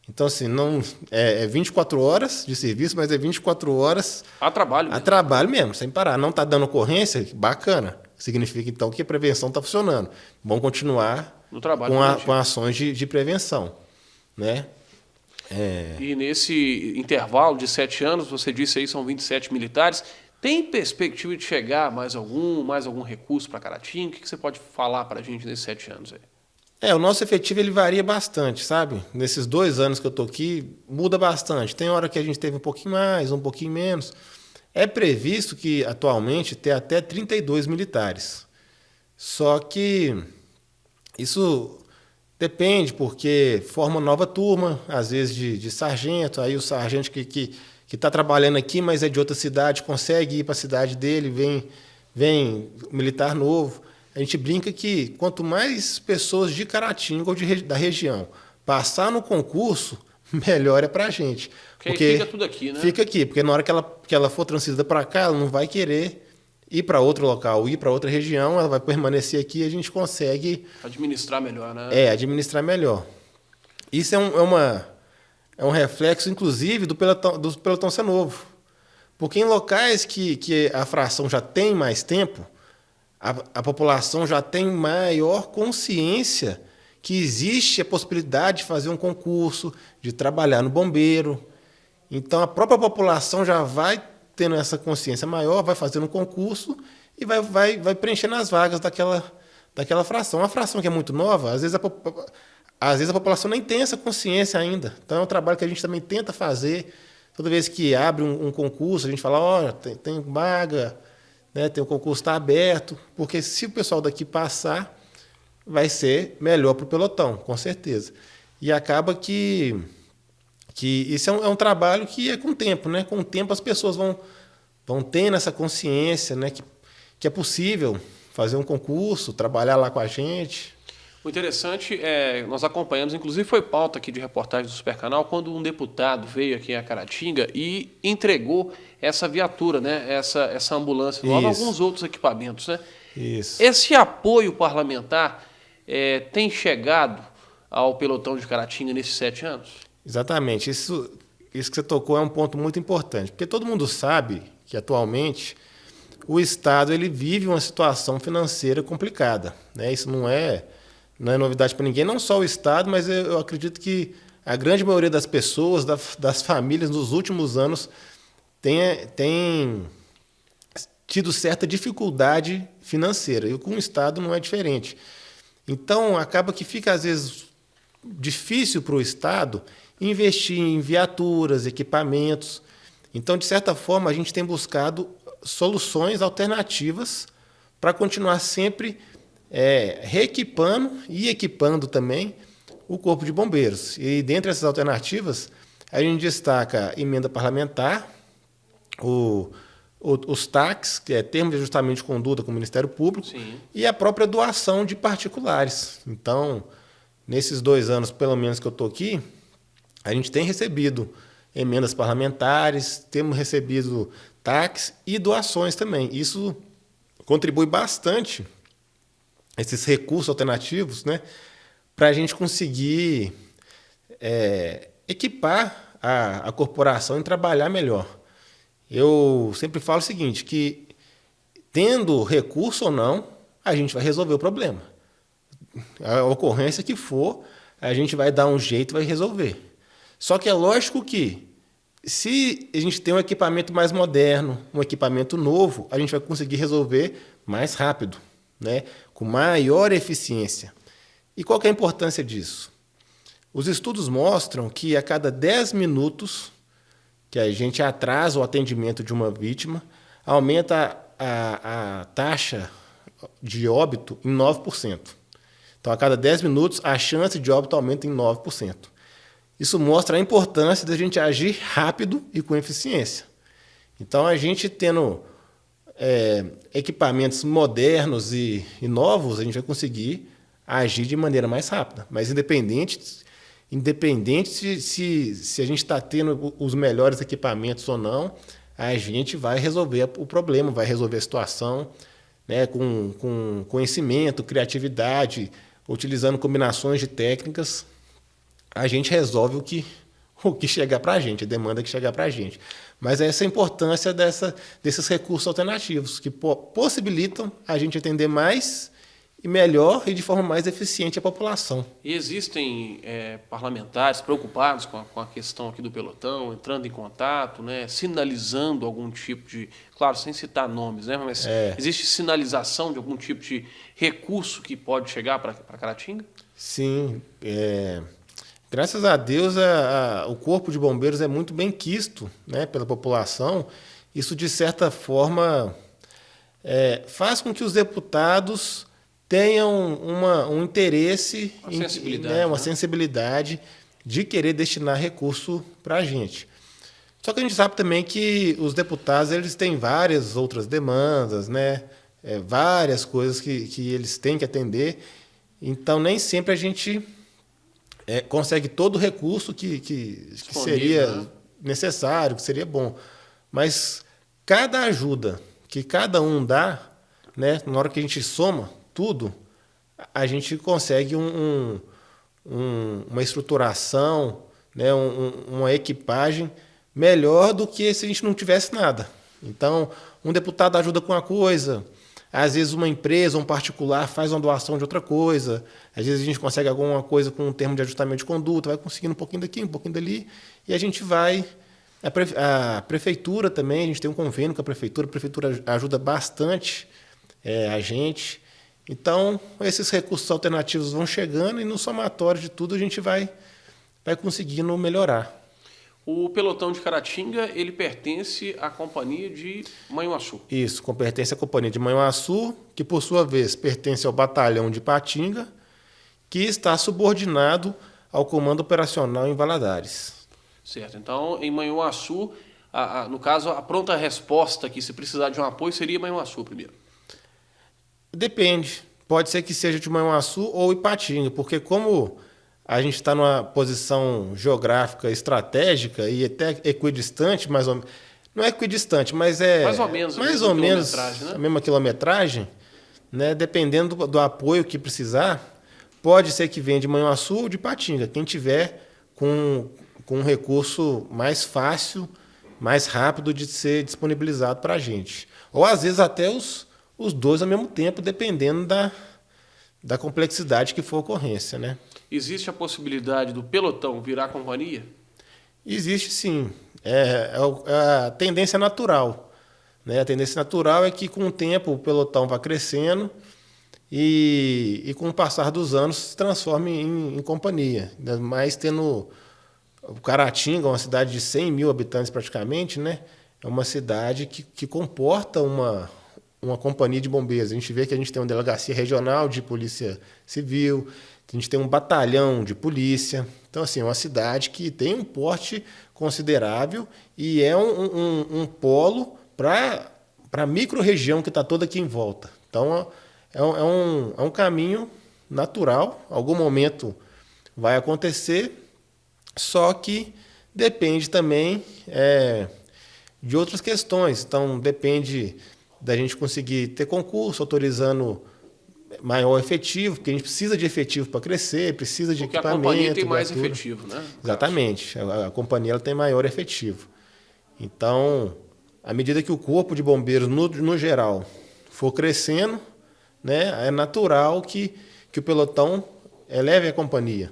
Então, assim, não é 24 horas de serviço, mas é 24 horas a trabalho mesmo. A trabalho mesmo, sem parar. Não está dando ocorrência? Bacana. Significa, então, que a prevenção está funcionando. Vamos continuar no trabalho com ações de prevenção, né? E nesse intervalo de 7 anos, você disse aí, são 27 militares. Tem perspectiva de chegar mais algum recurso para Caratinga? O que você pode falar para a gente nesses 7 anos aí? O nosso efetivo ele varia bastante, sabe? Nesses 2 anos que eu estou aqui, muda bastante. Tem hora que a gente teve um pouquinho mais, um pouquinho menos. É previsto que, atualmente, ter até 32 militares. Só que isso depende, porque forma nova turma, às vezes de sargento, aí o sargento que está trabalhando aqui, mas é de outra cidade, consegue ir para a cidade dele, vem militar novo. A gente brinca que quanto mais pessoas de Caratinga ou da região passar no concurso, melhor é para a gente. Porque fica tudo aqui, né? Fica aqui, porque na hora que ela for transferida para cá, ela não vai querer ir para outro local, ir para outra região, ela vai permanecer aqui e a gente consegue administrar melhor, né? Administrar melhor. Isso é um reflexo, inclusive, do pelotão ser novo. Porque em locais que a fração já tem mais tempo, a população já tem maior consciência que existe a possibilidade de fazer um concurso, de trabalhar no bombeiro. Então, a própria população já vai tendo essa consciência maior, vai fazendo um concurso e vai preenchendo as vagas daquela fração. Uma fração que é muito nova, às vezes a população nem tem essa consciência ainda. Então, é um trabalho que a gente também tenta fazer. Toda vez que abre um concurso, a gente fala, olha, tem vaga, né, tem o concurso está aberto, porque se o pessoal daqui passar, vai ser melhor para o pelotão, com certeza. E acaba que isso é um trabalho que é com o tempo, né? Com o tempo as pessoas vão tendo essa consciência, né, que é possível fazer um concurso, trabalhar lá com a gente. O interessante nós acompanhamos, inclusive foi pauta aqui de reportagem do Supercanal, quando um deputado veio aqui a Caratinga e entregou essa viatura, né? essa ambulância nova, alguns outros equipamentos, né? Isso. Esse apoio parlamentar tem chegado ao pelotão de Caratinga nesses 7 anos? Exatamente. Isso que você tocou é um ponto muito importante, porque todo mundo sabe que, atualmente, o Estado ele vive uma situação financeira complicada, né? Isso não é não é novidade para ninguém, não só o Estado, mas eu acredito que a grande maioria das pessoas, das famílias, nos últimos anos, tem tido certa dificuldade financeira. E com o Estado não é diferente. Então, acaba que fica, às vezes, difícil para o Estado investir em viaturas, equipamentos. Então, de certa forma, a gente tem buscado soluções alternativas para continuar sempre reequipando e equipando também o Corpo de Bombeiros. E dentre essas alternativas, a gente destaca a emenda parlamentar, os TACs, que é termo de ajustamento de conduta com o Ministério Público, Sim. e a própria doação de particulares. Então, nesses 2 anos, pelo menos que eu estou aqui, a gente tem recebido emendas parlamentares, temos recebido TACs e doações também. Isso contribui bastante, esses recursos alternativos, né, para a gente conseguir equipar a corporação e trabalhar melhor. Eu sempre falo o seguinte, que tendo recurso ou não, a gente vai resolver o problema. A ocorrência que for, a gente vai dar um jeito e vai resolver. Só que é lógico que, se a gente tem um equipamento mais moderno, um equipamento novo, a gente vai conseguir resolver mais rápido, né? Com maior eficiência. E qual que é a importância disso? Os estudos mostram que a cada 10 minutos que a gente atrasa o atendimento de uma vítima, aumenta a taxa de óbito em 9%. Então, a cada 10 minutos, a chance de óbito aumenta em 9%. Isso mostra a importância da gente agir rápido e com eficiência. Então, a gente tendo equipamentos modernos e novos, a gente vai conseguir agir de maneira mais rápida. Mas independente se a gente está tendo os melhores equipamentos ou não, a gente vai resolver o problema, vai resolver a situação, né, com conhecimento, criatividade, utilizando combinações de técnicas, a gente resolve o que chegar para a gente, a demanda que chegar para a gente. Mas essa é a importância desses recursos alternativos, que possibilitam a gente atender mais e melhor e de forma mais eficiente a população. E existem parlamentares preocupados com a questão aqui do pelotão, entrando em contato, né, sinalizando algum tipo de... Claro, sem citar nomes, né, mas existe sinalização de algum tipo de recurso que pode chegar para Caratinga? Sim. Graças a Deus, o Corpo de Bombeiros é muito bem quisto, né, pela população. Isso, de certa forma, faz com que os deputados tenham um interesse, uma sensibilidade de querer destinar recurso para a gente. Só que a gente sabe também que os deputados eles têm várias outras demandas, né? Várias coisas que eles têm que atender. Então, nem sempre a gente consegue todo o recurso que seria necessário, que seria bom. Mas cada ajuda que cada um dá, né, na hora que a gente soma tudo, a gente consegue uma estruturação, né, uma equipagem melhor do que se a gente não tivesse nada. Então, um deputado ajuda com uma coisa, às vezes uma empresa, um particular faz uma doação de outra coisa, às vezes a gente consegue alguma coisa com um termo de ajustamento de conduta, vai conseguindo um pouquinho daqui, um pouquinho dali, e a gente vai... A prefeitura também, a gente tem um convênio com a prefeitura ajuda bastante a gente. Então, esses recursos alternativos vão chegando e no somatório de tudo a gente vai conseguindo melhorar. O pelotão de Caratinga, ele pertence à Companhia de Manhuaçu. Isso, pertence à Companhia de Manhuaçu, que por sua vez pertence ao Batalhão de Ipatinga, que está subordinado ao Comando Operacional em Valadares. Certo. Então, em Manhuaçu, no caso, a pronta resposta que se precisar de um apoio seria Manhuaçu primeiro. Depende. Pode ser que seja de Manhuaçu ou Ipatinga, porque como a gente está numa posição geográfica estratégica e até equidistante, mais ou menos. Não é equidistante, mas mais ou menos né? A mesma quilometragem, né? Dependendo do apoio que precisar, pode ser que venha de Manhuaçu ou de Ipatinga. Quem tiver com um recurso mais fácil, mais rápido de ser disponibilizado para a gente. Ou às vezes até os dois ao mesmo tempo, dependendo da complexidade que for a ocorrência, né? Existe a possibilidade do pelotão virar companhia? Existe sim. É a tendência natural, né? A tendência natural é que com o tempo o pelotão vai crescendo e com o passar dos anos se transforme em companhia. Ainda mais tendo o Caratinga, uma cidade de 100 mil habitantes praticamente, né? É uma cidade que comporta uma companhia de bombeiros. A gente vê que a gente tem uma delegacia regional de polícia civil, a gente tem um batalhão de polícia. Então, assim, é uma cidade que tem um porte considerável e é um polo para a micro-região que está toda aqui em volta. Então, é um caminho natural. Algum momento vai acontecer, só que depende também de outras questões. Então, depende da gente conseguir ter concurso autorizando maior efetivo, porque a gente precisa de efetivo para crescer, precisa de equipamento. Porque a companhia tem mais efetivo, né? Exatamente. A companhia ela tem maior efetivo. Então, à medida que o corpo de bombeiros, no geral, for crescendo, né, é natural que o pelotão eleve a companhia.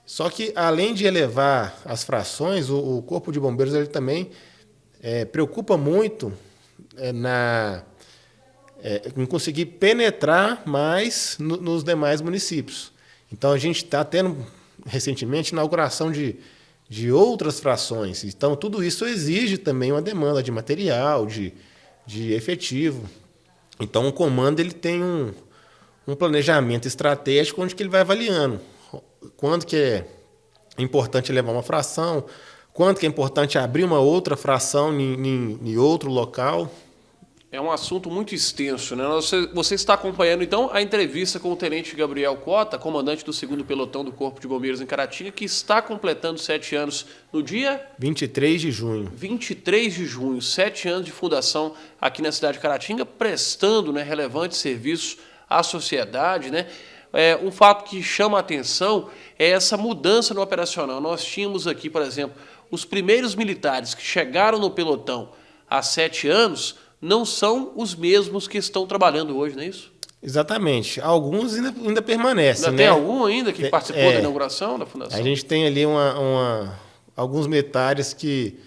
Só que, além de elevar as frações, o corpo de bombeiros ele também preocupa muito em conseguir penetrar mais nos demais municípios. Então, a gente está tendo, recentemente, inauguração de outras frações. Então, tudo isso exige também uma demanda de material, de efetivo. Então, o comando ele tem um planejamento estratégico onde que ele vai avaliando quando que é importante levar uma fração, quando que é importante abrir uma outra fração em outro local. É um assunto muito extenso, né? Você está acompanhando, então, a entrevista com o Tenente Gabriel Cota, comandante do 2º Pelotão do Corpo de Bombeiros em Caratinga, que está completando 7 anos no dia... 23 de junho. 23 de junho, 7 anos de fundação aqui na cidade de Caratinga, prestando, né, relevantes serviços à sociedade, né? Um fato que chama a atenção é essa mudança no operacional. Nós tínhamos aqui, por exemplo, os primeiros militares que chegaram no pelotão há 7 anos... não são os mesmos que estão trabalhando hoje, não é isso? Exatamente. Alguns ainda permanecem. Ainda tem algum ainda que participou da inauguração da fundação? A gente tem ali alguns militares que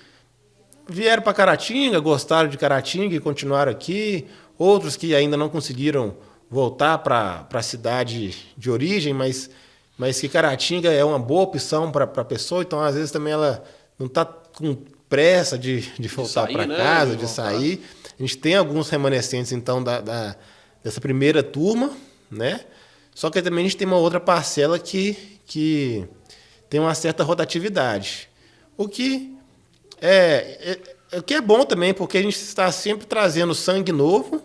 vieram para Caratinga, gostaram de Caratinga e continuaram aqui. Outros que ainda não conseguiram voltar para a cidade de origem, mas que Caratinga é uma boa opção para a pessoa. Então, às vezes, também ela não está com pressa de voltar para casa, de sair. A gente tem alguns remanescentes, então, dessa primeira turma, né? Só que também a gente tem uma outra parcela que tem uma certa rotatividade. O que é bom também, porque a gente está sempre trazendo sangue novo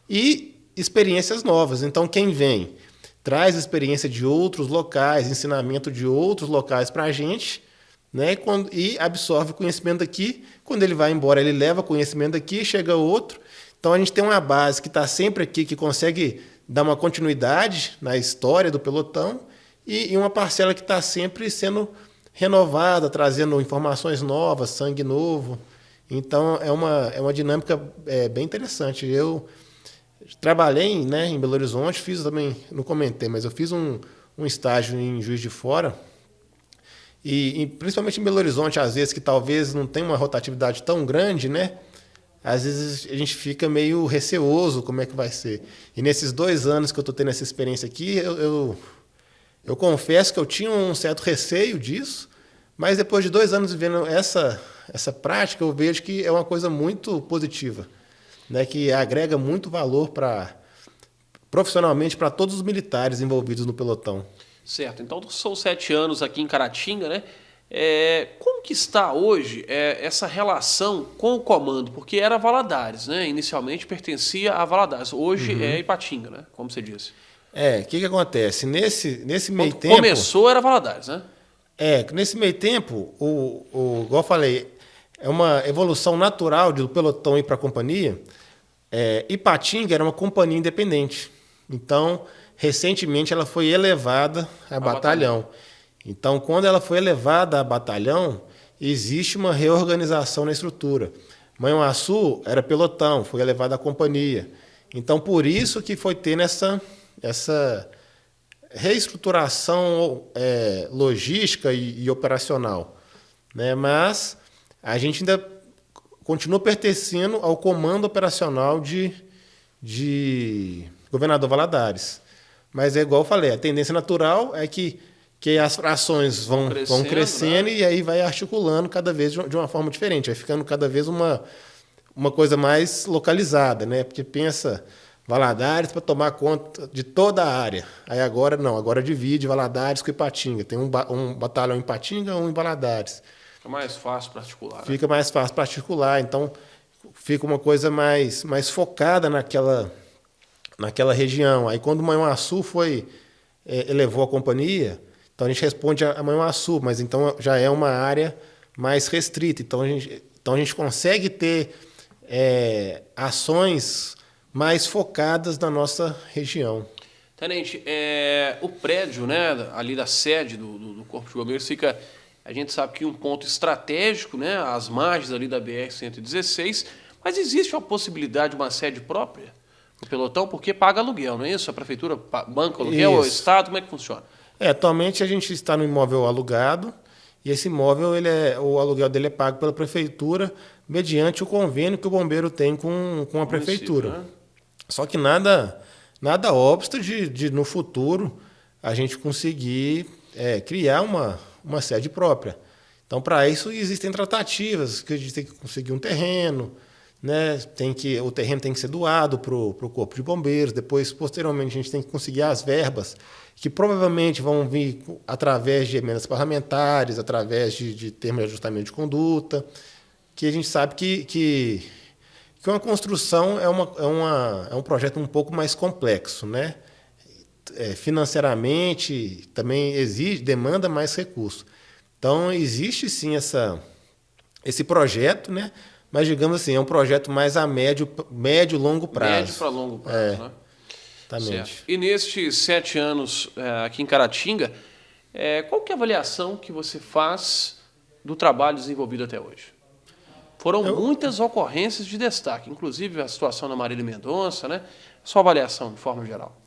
e experiências novas. Então, quem vem traz experiência de outros locais, ensinamento de outros locais para a gente, né? E absorve conhecimento daqui. Quando ele vai embora, ele leva conhecimento daqui, chega outro. Então, a gente tem uma base que está sempre aqui, que consegue dar uma continuidade na história do pelotão, e uma parcela que está sempre sendo renovada, trazendo informações novas, sangue novo. Então, é uma dinâmica bem interessante. Eu trabalhei, né, em Belo Horizonte, fiz também, não comentei, mas eu fiz um estágio em Juiz de Fora, e principalmente em Belo Horizonte, às vezes, que talvez não tenha uma rotatividade tão grande, né? Às vezes a gente fica meio receoso como é que vai ser. E nesses 2 anos que eu estou tendo essa experiência aqui, eu confesso que eu tinha um certo receio disso, mas depois de 2 anos vivendo essa prática, eu vejo que é uma coisa muito positiva, né? Que agrega muito valor profissionalmente para todos os militares envolvidos no pelotão. Certo, então são 7 anos aqui em Caratinga, né? Como que está hoje essa relação com o comando? Porque era Valadares, né? Inicialmente pertencia a Valadares, hoje é Ipatinga, né? Como você disse. O que acontece? Nesse meio tempo... Começou era Valadares, né? Nesse meio tempo, igual eu falei, é uma evolução natural do pelotão ir para a companhia. Ipatinga era uma companhia independente. Então, recentemente, ela foi elevada a batalhão. Então, quando ela foi elevada a batalhão, existe uma reorganização na estrutura. Manhuaçu era pelotão, foi elevada à companhia. Então, por isso que foi tendo essa essa reestruturação logística e operacional, né? Mas a gente ainda continua pertencendo ao comando operacional de Governador Valadares. Mas é igual eu falei, a tendência natural é que as frações vão crescendo, né? E aí vai articulando cada vez de uma forma diferente, vai ficando cada vez uma coisa mais localizada, né? Porque pensa Valadares para tomar conta de toda a área. Aí agora não, agora divide Valadares com Ipatinga. Tem um batalhão em Ipatinga, um em Valadares. Fica mais fácil para articular. Fica mais fácil para articular, então fica uma coisa mais focada naquela região. Aí quando o Manhuaçu elevou a companhia, então a gente responde a Manhuaçu, mas então já é uma área mais restrita. Então a gente consegue ter ações mais focadas na nossa região. Tenente, o prédio, né, ali da sede do Corpo de Bombeiros fica, a gente sabe que um ponto estratégico, né, às margens ali da BR-116, mas existe uma possibilidade de uma sede própria do pelotão, porque paga aluguel, não é isso? A prefeitura banca aluguel, ou o Estado, como é que funciona? Atualmente a gente está no imóvel alugado, e esse imóvel, o aluguel dele é pago pela prefeitura, mediante o convênio que o bombeiro tem com a prefeitura. Né? Só que nada obsta de no futuro, a gente conseguir criar uma sede própria. Então, para isso, existem tratativas, que a gente tem que conseguir um terreno, né? O terreno tem que ser doado para o Corpo de Bombeiros, depois, posteriormente, a gente tem que conseguir as verbas, que provavelmente vão vir através de emendas parlamentares, através de termos de ajustamento de conduta, que a gente sabe que uma construção é um projeto um pouco mais complexo, né? Financeiramente também demanda mais recursos. Então, existe sim esse projeto, né? Mas, digamos assim, é um projeto mais a médio e longo prazo. Médio para longo prazo, né? Exatamente. Certo. E nestes 7 anos aqui em Caratinga, qual que é a avaliação que você faz do trabalho desenvolvido até hoje? Foram muitas ocorrências de destaque, inclusive a situação da Marília Mendonça, né? Sua avaliação, de forma geral.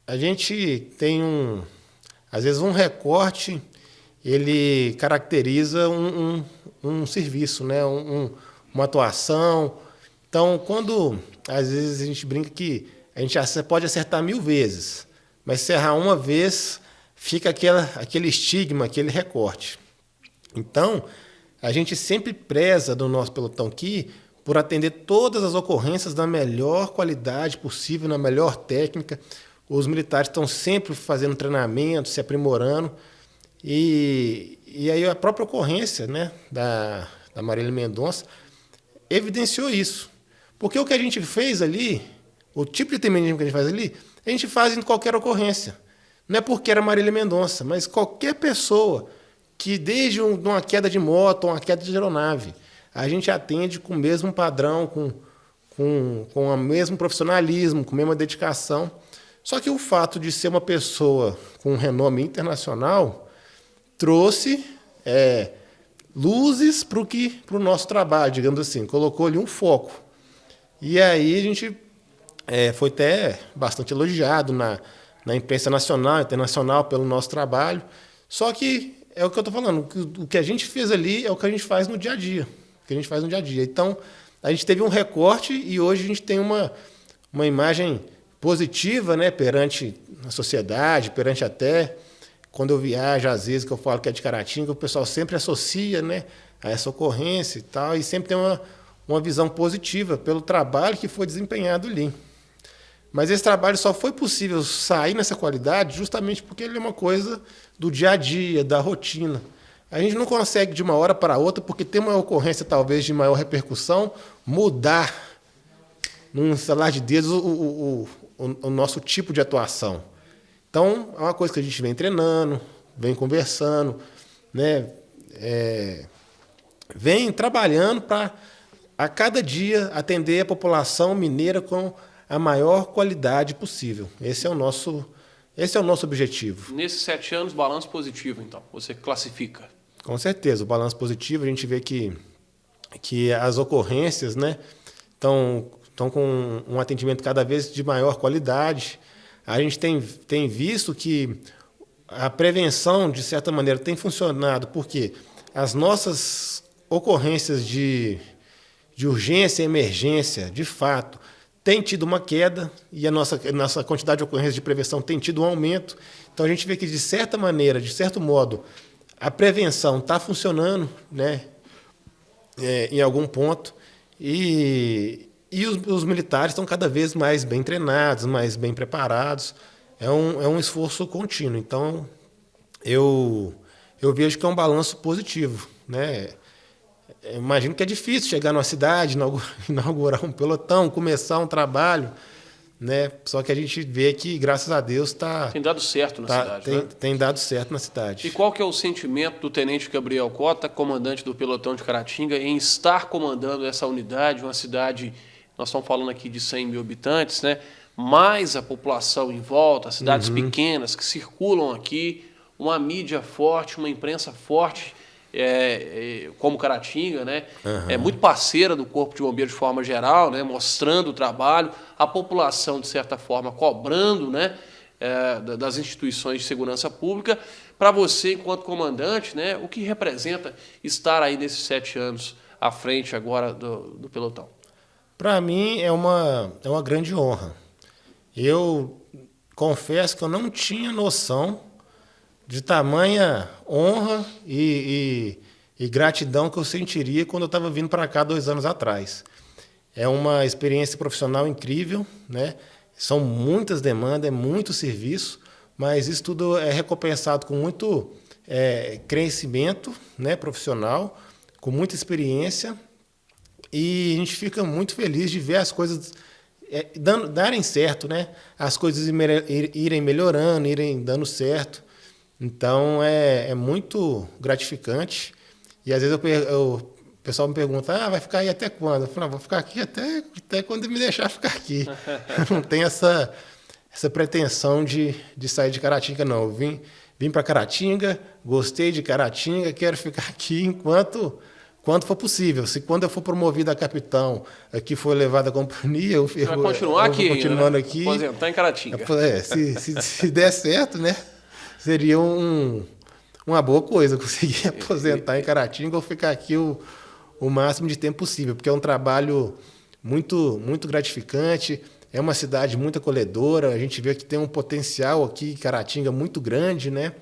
A gente tem às vezes um recorte, ele caracteriza um serviço, né? Uma atuação. Então, quando às vezes a gente brinca que a gente pode acertar 1000 vezes, mas se errar uma vez, fica aquele estigma, aquele recorte. Então, a gente sempre preza do nosso pelotão aqui por atender todas as ocorrências da melhor qualidade possível, na melhor técnica. Os militares estão sempre fazendo treinamento, se aprimorando. E aí a própria ocorrência, né, da Marília Mendonça evidenciou isso. Porque o que a gente fez ali, o tipo de atendimento que a gente faz ali, a gente faz em qualquer ocorrência. Não é porque era Marília Mendonça, mas qualquer pessoa que desde uma queda de moto, uma queda de aeronave, a gente atende com o mesmo padrão, com o mesmo profissionalismo, com a mesma dedicação. Só que o fato de ser uma pessoa com renome internacional trouxe luzes para o nosso trabalho, digamos assim, colocou ali um foco. E aí a gente foi até bastante elogiado na imprensa nacional e internacional pelo nosso trabalho. Só que é o que eu estou falando, o que a gente fez ali é o que a gente faz no dia a dia. Então, a gente teve um recorte e hoje a gente tem uma imagem positiva, né, perante a sociedade, perante até quando eu viajo, às vezes, que eu falo que é de Caratinga, o pessoal sempre associa, né, a essa ocorrência e tal, e sempre tem uma visão positiva pelo trabalho que foi desempenhado ali. Mas esse trabalho só foi possível sair nessa qualidade justamente porque ele é uma coisa do dia a dia, da rotina. A gente não consegue de uma hora para outra, porque tem uma ocorrência talvez de maior repercussão, mudar num estalar de dedos o nosso tipo de atuação. Então, é uma coisa que a gente vem treinando, vem conversando, né? Vem trabalhando para, a cada dia, atender a população mineira com a maior qualidade possível. Esse é o nosso objetivo. Nesses 7 anos, balanço positivo, então, você classifica? Com certeza, o balanço positivo, a gente vê que as ocorrências, né, estão estão com um atendimento cada vez de maior qualidade. A gente tem visto que a prevenção, de certa maneira, tem funcionado, porque as nossas ocorrências de urgência e emergência, de fato, tem tido uma queda e a nossa quantidade de ocorrências de prevenção tem tido um aumento. Então, a gente vê que, de certa maneira, de certo modo, a prevenção está funcionando, né, em algum ponto, e os militares estão cada vez mais bem treinados, mais bem preparados. É um esforço contínuo. Então, eu vejo que é um balanço positivo, né? Eu imagino que é difícil chegar numa cidade, inaugurar um pelotão, começar um trabalho, né? Só que a gente vê que, graças a Deus, tem dado certo na cidade, né? Tem dado certo na cidade. E qual que é o sentimento do Tenente Gabriel Cota, comandante do pelotão de Caratinga, em estar comandando essa unidade, uma cidade, nós estamos falando aqui de 100 mil habitantes, né? Mais a população em volta, cidades pequenas que circulam aqui, uma mídia forte, uma imprensa forte, como Caratinga, né? É muito parceira do Corpo de Bombeiros de forma geral, né? Mostrando o trabalho, a população, de certa forma, cobrando, né? Das instituições de segurança pública. Para você, enquanto comandante, né? O que representa estar aí nesses 7 anos à frente agora do pelotão? Para mim é uma grande honra. Eu confesso que eu não tinha noção de tamanha honra e gratidão que eu sentiria quando eu estava vindo para cá 2 anos atrás. É uma experiência profissional incrível, né? São muitas demandas, é muito serviço, mas isso tudo é recompensado com muito crescimento, né, profissional, com muita experiência, e a gente fica muito feliz de ver as coisas darem certo, né? As coisas irem melhorando, irem dando certo. Então, é muito gratificante. E, às vezes, o pessoal me pergunta, vai ficar aí até quando? Eu falo, vou ficar aqui até quando me deixar ficar aqui. Eu não tenho essa pretensão de sair de Caratinga, não. Eu vim para Caratinga, gostei de Caratinga, quero ficar aqui enquanto for possível. Se quando eu for promovido a capitão, aqui for levado à companhia, eu vai continuar aqui, continuando, né? Aqui. Aposentar em Caratinga. Se der certo, né? Seria uma boa coisa conseguir aposentar em Caratinga ou ficar aqui o máximo de tempo possível, porque é um trabalho muito, muito gratificante, é uma cidade muito acolhedora, a gente vê que tem um potencial aqui em Caratinga muito grande, né?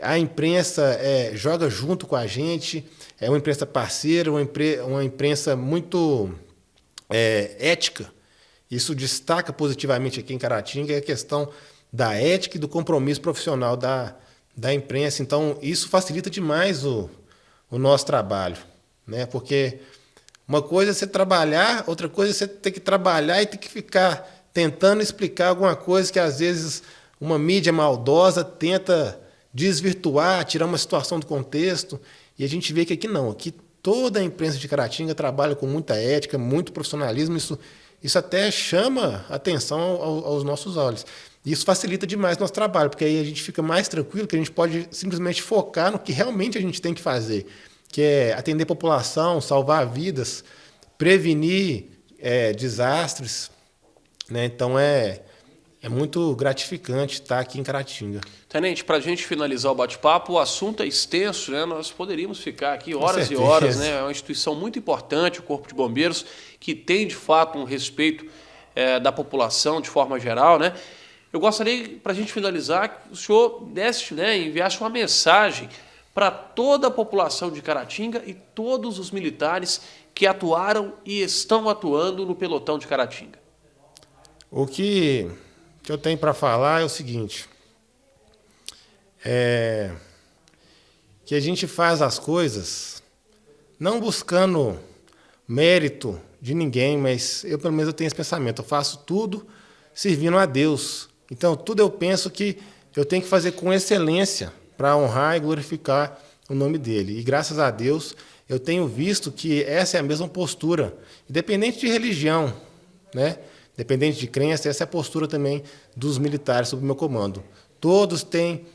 A imprensa joga junto com a gente, é uma imprensa parceira, uma imprensa muito ética. Isso destaca positivamente aqui em Caratinga, é a questão da ética e do compromisso profissional da imprensa. Então, isso facilita demais o nosso trabalho, né? Porque uma coisa é você trabalhar, outra coisa é você ter que trabalhar e ter que ficar tentando explicar alguma coisa que, às vezes, uma mídia maldosa tenta desvirtuar, tirar uma situação do contexto. E a gente vê que aqui não. Aqui toda a imprensa de Caratinga trabalha com muita ética, muito profissionalismo. Isso até chama atenção aos nossos olhos. Isso facilita demais o nosso trabalho, porque aí a gente fica mais tranquilo, que a gente pode simplesmente focar no que realmente a gente tem que fazer, que é atender a população, salvar vidas, prevenir desastres, né? Então é muito gratificante estar aqui em Caratinga. Tenente, para a gente finalizar o bate-papo, o assunto é extenso, né? Nós poderíamos ficar aqui horas e horas, né? É uma instituição muito importante, o Corpo de Bombeiros, que tem de fato um respeito da população de forma geral, né? Eu gostaria, para a gente finalizar, que o senhor desse, né, enviasse uma mensagem para toda a população de Caratinga e todos os militares que atuaram e estão atuando no pelotão de Caratinga. O que eu tenho para falar é o seguinte, que a gente faz as coisas não buscando mérito de ninguém, mas eu, pelo menos, eu tenho esse pensamento, eu faço tudo servindo a Deus. Então, tudo eu penso que eu tenho que fazer com excelência para honrar e glorificar o nome dele. E, graças a Deus, eu tenho visto que essa é a mesma postura, independente de religião, né? Independente de crença, essa é a postura também dos militares sob meu comando. Todos têm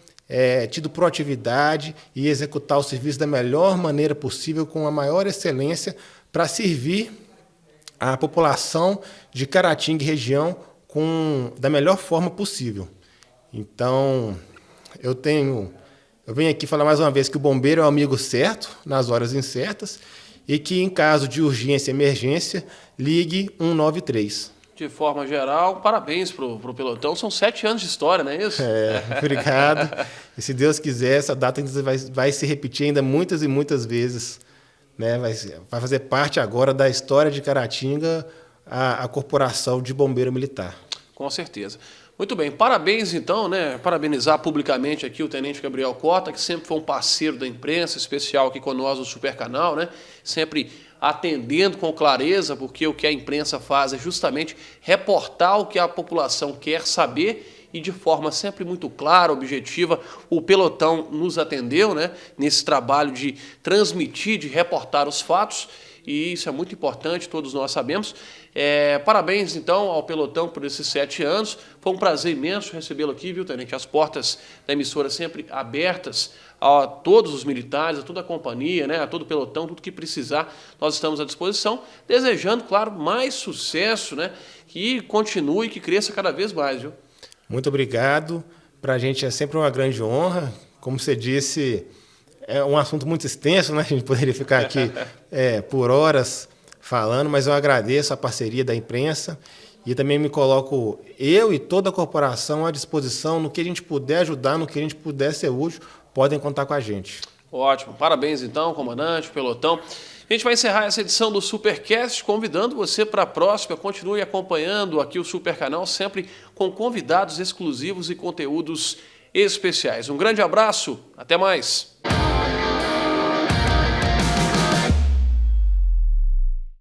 tido proatividade e executar o serviço da melhor maneira possível, com a maior excelência, para servir a população de Caratinga e região da melhor forma possível. Então, eu venho aqui falar mais uma vez que o bombeiro é o amigo certo, nas horas incertas, e que em caso de urgência e emergência, ligue 193. De forma geral, parabéns pro pelotão. São 7 anos de história, não é isso? Obrigado. E se Deus quiser, essa data vai se repetir ainda muitas e muitas vezes. Né? Vai fazer parte agora da história de Caratinga a Corporação de Bombeiro Militar. Com certeza. Muito bem, parabéns então, né? Parabenizar publicamente aqui o Tenente Gabriel Cota, que sempre foi um parceiro da imprensa, especial aqui com nós no Super Canal, né? Sempre atendendo com clareza, porque o que a imprensa faz é justamente reportar o que a população quer saber e de forma sempre muito clara, objetiva. O pelotão nos atendeu, né? Nesse trabalho de transmitir, de reportar os fatos. E isso é muito importante, todos nós sabemos. Parabéns, então, ao pelotão por esses 7 anos. Foi um prazer imenso recebê-lo aqui, viu, Tenente? As portas da emissora sempre abertas a todos os militares, a toda a companhia, né, a todo o pelotão, tudo que precisar, nós estamos à disposição. Desejando, claro, mais sucesso, né, que continue, que cresça cada vez mais, viu? Muito obrigado. Para a gente é sempre uma grande honra. Como você disse, é um assunto muito extenso, né? A gente poderia ficar aqui por horas falando, mas eu agradeço a parceria da imprensa e também me coloco, eu e toda a corporação, à disposição no que a gente puder ajudar, no que a gente puder ser útil, podem contar com a gente. Ótimo. Parabéns, então, comandante, pelotão. A gente vai encerrar essa edição do Supercast, convidando você para a próxima. Continue acompanhando aqui o Super Canal, sempre com convidados exclusivos e conteúdos especiais. Um grande abraço, até mais.